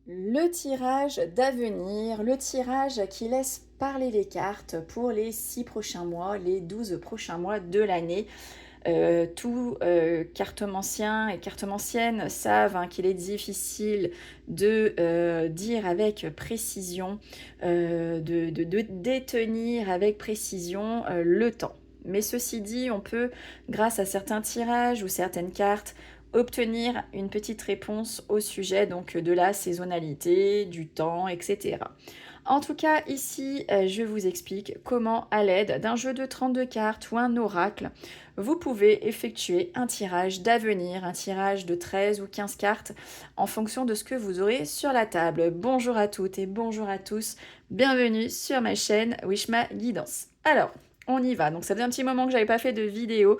Le tirage d'avenir, le tirage qui laisse parler les cartes pour les 6 prochains mois, les 12 prochains mois de l'année. Tout cartomancien et cartomancienne savent qu'il est difficile de dire avec précision, de détenir avec précision le temps. Mais ceci dit, on peut, grâce à certains tirages ou certaines cartes, obtenir une petite réponse au sujet donc de la saisonnalité, du temps, etc. En tout cas, ici, je vous explique comment, à l'aide d'un jeu de 32 cartes ou un oracle, vous pouvez effectuer un tirage d'avenir, un tirage de 13 ou 15 cartes en fonction de ce que vous aurez sur la table. Bonjour à toutes et bonjour à tous, bienvenue sur ma chaîne Wishma Guidance. Alors, on y va. Donc ça faisait un petit moment que j'avais pas fait de vidéo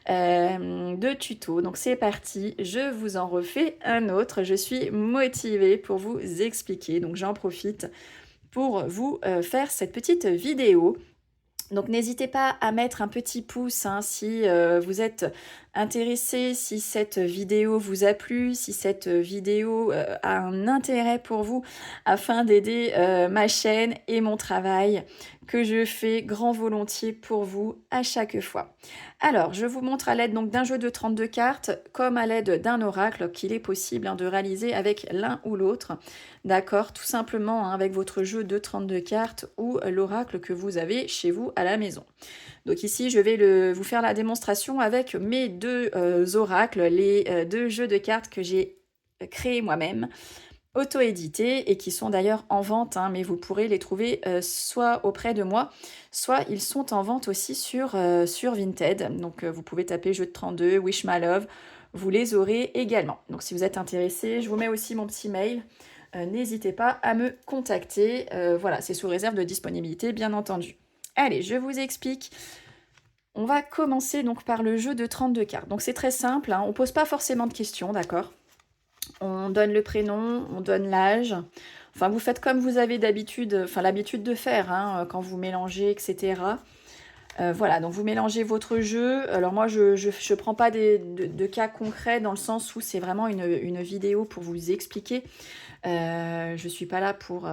de tuto. Donc c'est parti, je vous en refais un autre. Je suis motivée pour vous expliquer. Donc j'en profite pour vous faire cette petite vidéo. Donc n'hésitez pas à mettre un petit pouce si vous êtes intéressé, si cette vidéo vous a plu, si cette vidéo a un intérêt pour vous afin d'aider ma chaîne et mon travail que je fais grand volontiers pour vous à chaque fois. Alors, je vous montre à l'aide donc d'un jeu de 32 cartes comme à l'aide d'un oracle qu'il est possible de réaliser avec l'un ou l'autre. D'accord, tout simplement avec votre jeu de 32 cartes ou l'oracle que vous avez chez vous à la maison. Donc ici, je vais vous faire la démonstration avec mes deux oracles, les deux jeux de cartes que j'ai créés moi-même, auto-édités et qui sont d'ailleurs en vente, mais vous pourrez les trouver soit auprès de moi, soit ils sont en vente aussi sur Vinted. Donc vous pouvez taper jeu de 32, Wish My Love, vous les aurez également. Donc si vous êtes intéressé, je vous mets aussi mon petit mail. N'hésitez pas à me contacter. Voilà, c'est sous réserve de disponibilité, bien entendu. Allez, je vous explique. On va commencer donc par le jeu de 32 cartes. Donc c'est très simple, on ne pose pas forcément de questions, d'accord? On donne le prénom, on donne l'âge. Enfin, vous faites comme vous avez d'habitude, enfin l'habitude de faire quand vous mélangez, etc. Voilà, donc vous mélangez votre jeu. Alors moi, je prends pas de cas concrets dans le sens où c'est vraiment une vidéo pour vous expliquer. Je suis pas là pour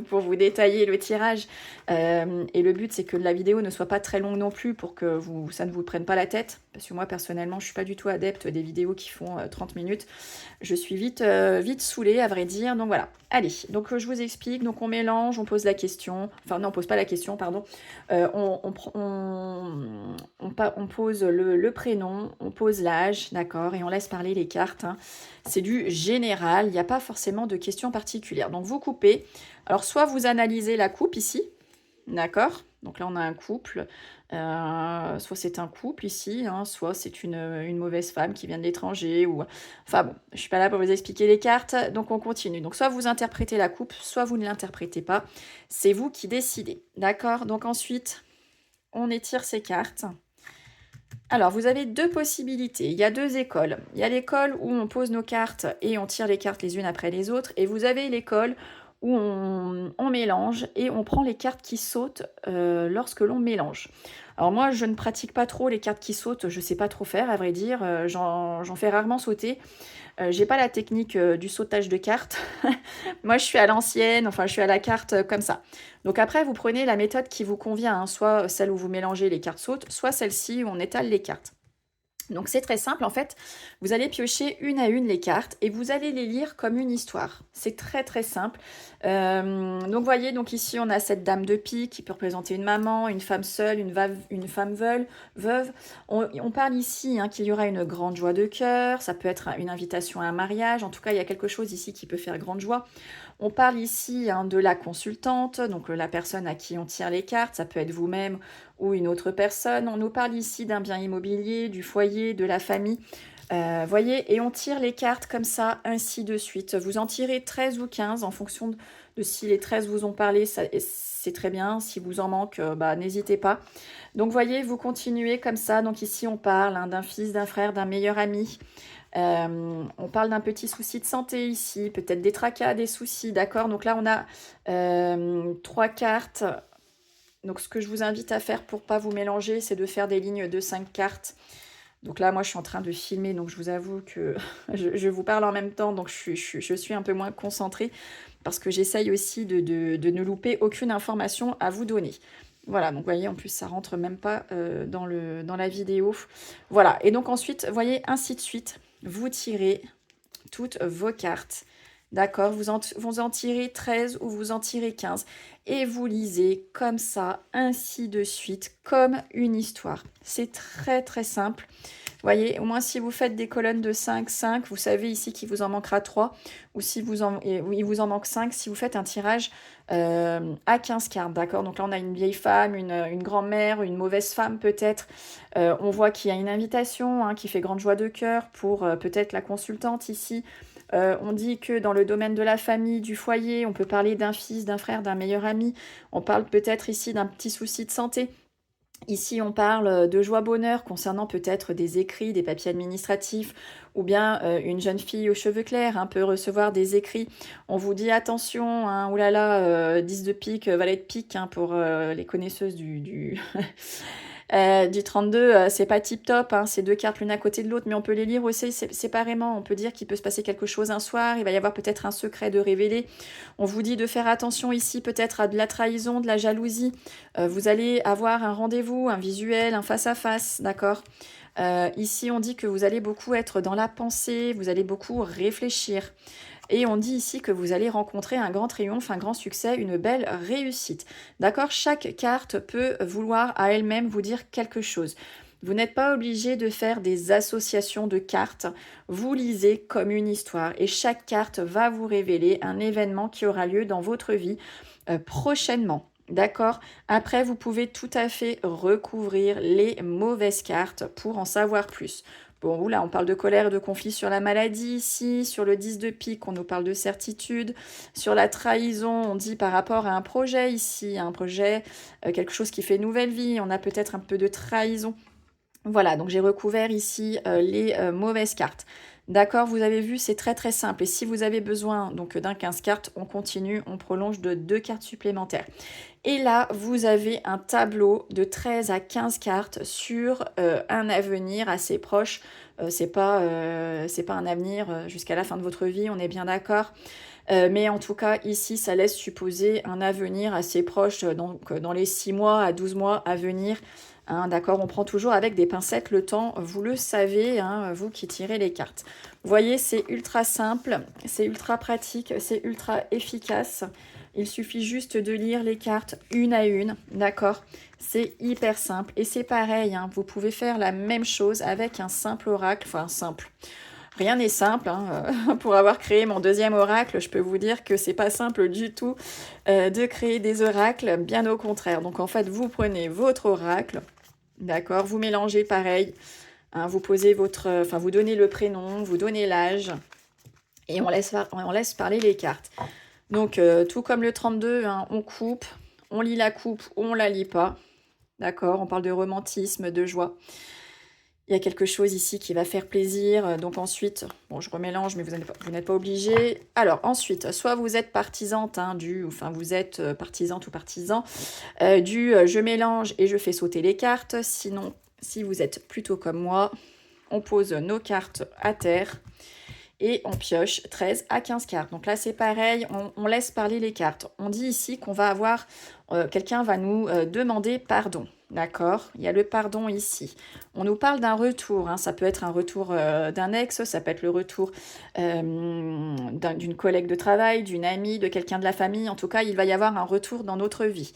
pour vous détailler le tirage. Et le but, c'est que la vidéo ne soit pas très longue non plus pour que ça ne vous prenne pas la tête. Parce que moi, personnellement, je suis pas du tout adepte des vidéos qui font 30 minutes. Je suis vite saoulée, à vrai dire. Donc voilà. Allez, donc je vous explique. Donc on mélange, on pose la question. Enfin non, on pose pas la question, pardon. On pose le prénom, on pose l'âge, d'accord, et on laisse parler les cartes. C'est du général, il n'y a pas forcément de questions particulières. Donc vous coupez. Alors soit vous analysez la coupe ici, d'accord. Donc là on a un couple, soit c'est un couple ici, soit c'est une mauvaise femme qui vient de l'étranger, ou enfin bon, je suis pas là pour vous expliquer les cartes, donc on continue. Donc soit vous interprétez la coupe, soit vous ne l'interprétez pas, c'est vous qui décidez, d'accord. Donc ensuite on étire ces cartes. Alors, vous avez deux possibilités. Il y a deux écoles. Il y a l'école où on pose nos cartes et on tire les cartes les unes après les autres. Et vous avez l'école où on mélange et on prend les cartes qui sautent lorsque l'on mélange. Alors moi, je ne pratique pas trop les cartes qui sautent. Je ne sais pas trop faire, à vrai dire. J'en fais rarement sauter. J'ai pas la technique du sautage de cartes. Moi, je suis à l'ancienne, enfin, je suis à la carte comme ça. Donc après, vous prenez la méthode qui vous convient, soit celle où vous mélangez les cartes sautes, soit celle-ci où on étale les cartes. Donc c'est très simple, en fait, vous allez piocher une à une les cartes et vous allez les lire comme une histoire. C'est très très simple. Donc voyez, donc ici on a cette dame de pique qui peut représenter une maman, une femme seule, une femme veuve. On parle ici qu'il y aura une grande joie de cœur, ça peut être une invitation à un mariage, en tout cas il y a quelque chose ici qui peut faire grande joie. On parle ici de la consultante, donc la personne à qui on tire les cartes, ça peut être vous-même ou une autre personne. On nous parle ici d'un bien immobilier, du foyer, de la famille. Voyez, et on tire les cartes comme ça, ainsi de suite. Vous en tirez 13 ou 15 en fonction de si les 13 vous ont parlé, c'est très bien. Si vous en manque, n'hésitez pas. Donc voyez, vous continuez comme ça. Donc ici, on parle d'un fils, d'un frère, d'un meilleur ami. On parle d'un petit souci de santé ici, peut-être des tracas, des soucis, d'accord. Donc là, on a 3 cartes. Donc ce que je vous invite à faire pour ne pas vous mélanger, c'est de faire des lignes de 5 cartes. Donc là, moi, je suis en train de filmer, donc je vous avoue que je vous parle en même temps, donc je suis un peu moins concentrée parce que j'essaye aussi de ne louper aucune information à vous donner. Voilà, donc vous voyez, en plus, ça rentre même pas dans la vidéo. Voilà, et donc ensuite, vous voyez, ainsi de suite, vous tirez toutes vos cartes. D'accord, vous en tirez 13 ou vous en tirez 15. Et vous lisez comme ça, ainsi de suite, comme une histoire. C'est très très simple. Vous voyez, au moins si vous faites des colonnes de 5, 5, vous savez ici qu'il vous en manquera 3. Ou si il vous en manque 5, si vous faites un tirage à 15 cartes. D'accord, donc là on a une vieille femme, une grand-mère, une mauvaise femme peut-être. On voit qu'il y a une invitation hein, qui fait grande joie de cœur pour peut-être la consultante ici. On dit que dans le domaine de la famille, du foyer, on peut parler d'un fils, d'un frère, d'un meilleur ami. On parle peut-être ici d'un petit souci de santé. Ici, on parle de joie-bonheur concernant peut-être des écrits, des papiers administratifs, ou bien une jeune fille aux cheveux clairs hein, peut recevoir des écrits. On vous dit attention, hein, oulala, 10 de pique, valet de pique, hein, pour les connaisseuses du 32, c'est pas tip top, hein, c'est deux cartes l'une à côté de l'autre, mais on peut les lire aussi séparément. On peut dire qu'il peut se passer quelque chose un soir, il va y avoir peut-être un secret de révéler. On vous dit de faire attention ici peut-être à de la trahison, de la jalousie. Vous allez avoir un rendez-vous, un visuel, un face-à-face, d'accord. Ici, on dit que vous allez beaucoup être dans la pensée, vous allez beaucoup réfléchir. Et on dit ici que vous allez rencontrer un grand triomphe, un grand succès, une belle réussite. D'accord? Chaque carte peut vouloir à elle-même vous dire quelque chose. Vous n'êtes pas obligé de faire des associations de cartes. Vous lisez comme une histoire et chaque carte va vous révéler un événement qui aura lieu dans votre vie prochainement. D'accord? Après, vous pouvez tout à fait recouvrir les mauvaises cartes pour en savoir plus. Bon, là, on parle de colère et de conflit sur la maladie ici. Sur le 10 de pique, on nous parle de certitude. Sur la trahison, on dit par rapport à un projet ici, un projet, quelque chose qui fait nouvelle vie. On a peut-être un peu de trahison. Voilà, donc j'ai recouvert ici les mauvaises cartes. D'accord, vous avez vu, c'est très très simple. Et si vous avez besoin donc d'un 15 cartes, on continue, on prolonge de 2 cartes supplémentaires. Et là, vous avez un tableau de 13 à 15 cartes sur un avenir assez proche. C'est pas un avenir jusqu'à la fin de votre vie, on est bien d'accord. Mais en tout cas, ici, ça laisse supposer un avenir assez proche, donc dans les 6 mois à 12 mois à venir. Hein, d'accord, on prend toujours avec des pincettes le temps, vous le savez, hein, vous qui tirez les cartes. Vous voyez, c'est ultra simple, c'est ultra pratique, c'est ultra efficace. Il suffit juste de lire les cartes une à une, d'accord? C'est hyper simple. Et c'est pareil, hein, vous pouvez faire la même chose avec un simple oracle, enfin simple. Rien n'est simple. Hein. Pour avoir créé mon deuxième oracle, je peux vous dire que c'est pas simple du tout de créer des oracles, bien au contraire. Donc en fait, vous prenez votre oracle, d'accord, vous mélangez pareil, hein, vous posez vous donnez le prénom, vous donnez l'âge, et on laisse parler les cartes. Donc tout comme le 32, hein, on coupe, on lit la coupe ou on la lit pas, d'accord, on parle de romantisme, de joie. Il y a quelque chose ici qui va faire plaisir. Donc ensuite, bon, je remélange, mais vous n'êtes pas obligé. Alors ensuite, soit vous êtes partisante hein, vous êtes partisante ou partisan je mélange et je fais sauter les cartes. Sinon, si vous êtes plutôt comme moi, on pose nos cartes à terre et on pioche 13 à 15 cartes. Donc là, c'est pareil, on laisse parler les cartes. On dit ici qu'on va avoir, quelqu'un va nous demander pardon. D'accord? Il y a le pardon ici. On nous parle d'un retour. Hein. Ça peut être un retour d'un ex, ça peut être le retour d'une collègue de travail, d'une amie, de quelqu'un de la famille. En tout cas, il va y avoir un retour dans notre vie.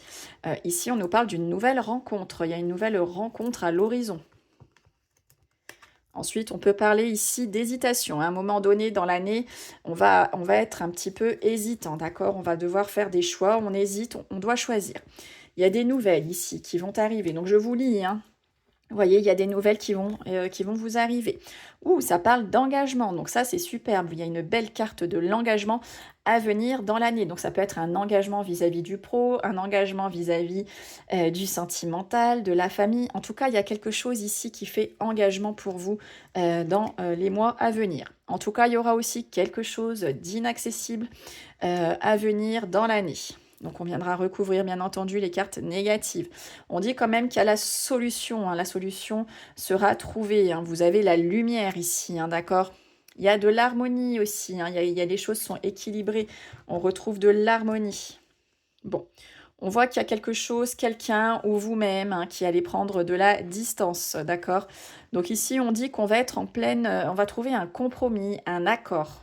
Ici, on nous parle d'une nouvelle rencontre. Il y a une nouvelle rencontre à l'horizon. Ensuite, on peut parler ici d'hésitation. À un moment donné dans l'année, on va être un petit peu hésitant, d'accord? On va devoir faire des choix, on hésite, on doit choisir. Il y a des nouvelles ici qui vont arriver. Donc, je vous lis, hein. Vous voyez, il y a des nouvelles qui vont vous arriver. Ouh, ça parle d'engagement. Donc ça, c'est superbe. Il y a une belle carte de l'engagement à venir dans l'année. Donc ça peut être un engagement vis-à-vis du pro, un engagement vis-à-vis du sentimental, de la famille. En tout cas, il y a quelque chose ici qui fait engagement pour vous dans les mois à venir. En tout cas, il y aura aussi quelque chose d'inaccessible à venir dans l'année. Donc on viendra recouvrir bien entendu les cartes négatives. On dit quand même qu'il y a la solution, hein. La solution sera trouvée, hein. Vous avez la lumière ici, hein, d'accord? Il y a de l'harmonie aussi, hein. Il y a des choses qui sont équilibrées. On retrouve de l'harmonie. Bon, on voit qu'il y a quelque chose, quelqu'un ou vous-même, hein, qui allez prendre de la distance, d'accord? Donc ici, on dit qu'on va être en pleine, on va trouver un compromis, un accord.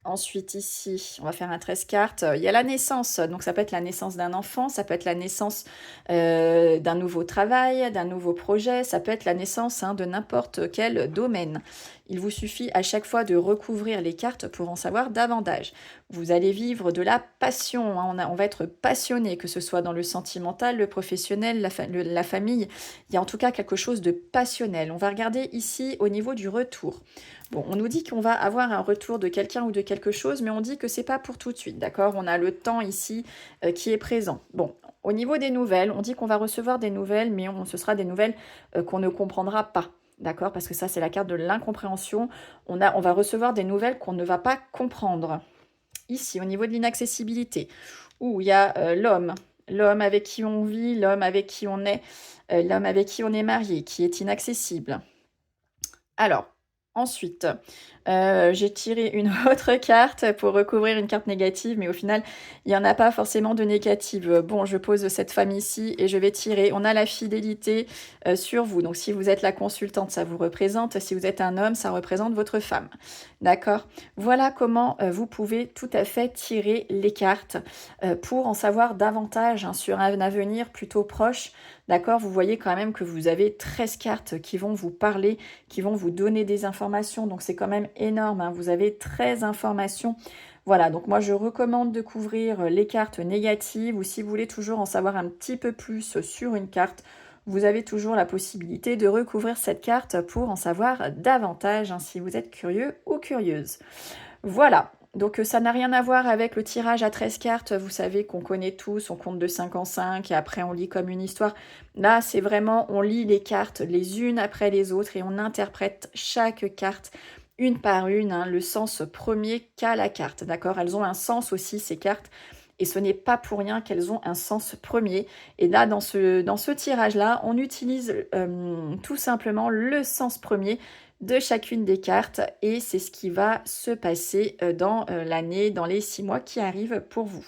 Ensuite, ici, on va faire un 13 cartes. Il y a la naissance, donc ça peut être la naissance d'un enfant, ça peut être la naissance d'un nouveau travail, d'un nouveau projet, ça peut être la naissance, hein, de n'importe quel domaine. Il vous suffit à chaque fois de recouvrir les cartes pour en savoir davantage. Vous allez vivre de la passion, hein, on va être passionné, que ce soit dans le sentimental, le professionnel, la famille. Il y a en tout cas quelque chose de passionnel. On va regarder ici au niveau du retour. Bon, on nous dit qu'on va avoir un retour de quelqu'un ou de quelque chose, mais on dit que c'est pas pour tout de suite, d'accord? On a le temps ici qui est présent. Bon, au niveau des nouvelles, on dit qu'on va recevoir des nouvelles, mais ce sera des nouvelles qu'on ne comprendra pas, d'accord? Parce que ça, c'est la carte de l'incompréhension. On va recevoir des nouvelles qu'on ne va pas comprendre. Ici, au niveau de l'inaccessibilité, où il y a l'homme avec qui on vit, l'homme avec qui on est, l'homme avec qui on est marié, qui est inaccessible. Alors, ensuite, j'ai tiré une autre carte pour recouvrir une carte négative, mais au final, il n'y en a pas forcément de négative. Bon, je pose cette femme ici et je vais tirer. On a la fidélité sur vous. Donc, si vous êtes la consultante, ça vous représente. Si vous êtes un homme, ça représente votre femme. D'accord? Voilà comment vous pouvez tout à fait tirer les cartes pour en savoir davantage, hein, sur un avenir plutôt proche. D'accord? Vous voyez quand même que vous avez 13 cartes qui vont vous parler, qui vont vous donner des informations. Donc, c'est quand même énorme, hein. Vous avez 13 informations. Voilà, donc moi, je recommande de couvrir les cartes négatives, ou si vous voulez toujours en savoir un petit peu plus sur une carte, vous avez toujours la possibilité de recouvrir cette carte pour en savoir davantage, hein, si vous êtes curieux ou curieuse. Voilà. Donc ça n'a rien à voir avec le tirage à 13 cartes, vous savez qu'on connaît tous, on compte de 5 en 5 et après on lit comme une histoire. Là, c'est vraiment, on lit les cartes les unes après les autres et on interprète chaque carte une par une, hein, le sens premier qu'a la carte, d'accord? Elles ont un sens aussi, ces cartes, et ce n'est pas pour rien qu'elles ont un sens premier. Et là, dans ce tirage-là, on utilise tout simplement le sens premier de chacune des cartes, et c'est ce qui va se passer dans l'année, dans les 6 mois qui arrivent pour vous.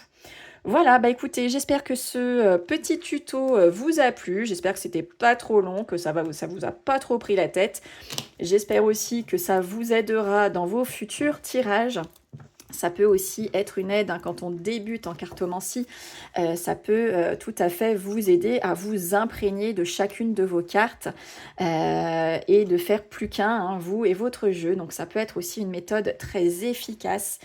Voilà, bah écoutez, j'espère que ce petit tuto vous a plu. J'espère que c'était pas trop long, que ça vous a pas trop pris la tête. J'espère aussi que ça vous aidera dans vos futurs tirages. Ça peut aussi être une aide, hein, quand on débute en cartomancie. Ça peut tout à fait vous aider à vous imprégner de chacune de vos cartes et de faire plus qu'un, hein, vous et votre jeu. Donc ça peut être aussi une méthode très efficace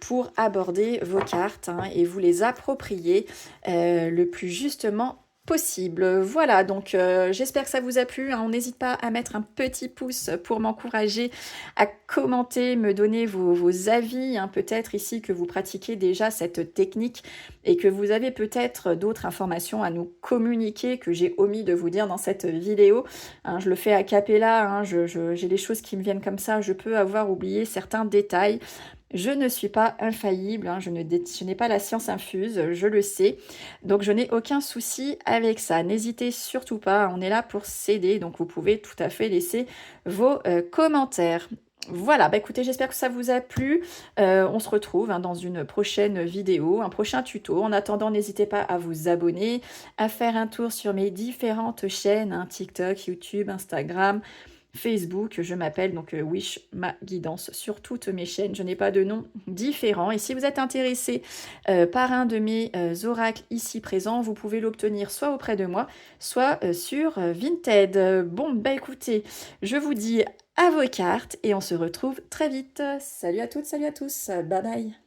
pour aborder vos cartes, hein, et vous les approprier le plus justement possible. Voilà, donc j'espère que ça vous a plu, hein. On n'hésite pas à mettre un petit pouce pour m'encourager, à commenter, me donner vos avis, hein, peut-être ici que vous pratiquez déjà cette technique et que vous avez peut-être d'autres informations à nous communiquer que j'ai omis de vous dire dans cette vidéo, hein. Je le fais a cappella, hein, j'ai des choses qui me viennent comme ça, je peux avoir oublié certains détails. Je ne suis pas infaillible, hein, je n'ai pas la science infuse, je le sais. Donc je n'ai aucun souci avec ça. N'hésitez surtout pas, on est là pour s'aider, donc vous pouvez tout à fait laisser vos commentaires. Voilà, bah écoutez, j'espère que ça vous a plu. On se retrouve, hein, dans une prochaine vidéo, un prochain tuto. En attendant, n'hésitez pas à vous abonner, à faire un tour sur mes différentes chaînes, hein, TikTok, YouTube, Instagram, Facebook. Je m'appelle donc Wish Ma Guidance sur toutes mes chaînes. Je n'ai pas de nom différent. Et si vous êtes intéressé par un de mes oracles ici présents, vous pouvez l'obtenir soit auprès de moi, soit sur Vinted. Bon, bah écoutez, je vous dis à vos cartes et on se retrouve très vite. Salut à toutes, salut à tous. Bye bye.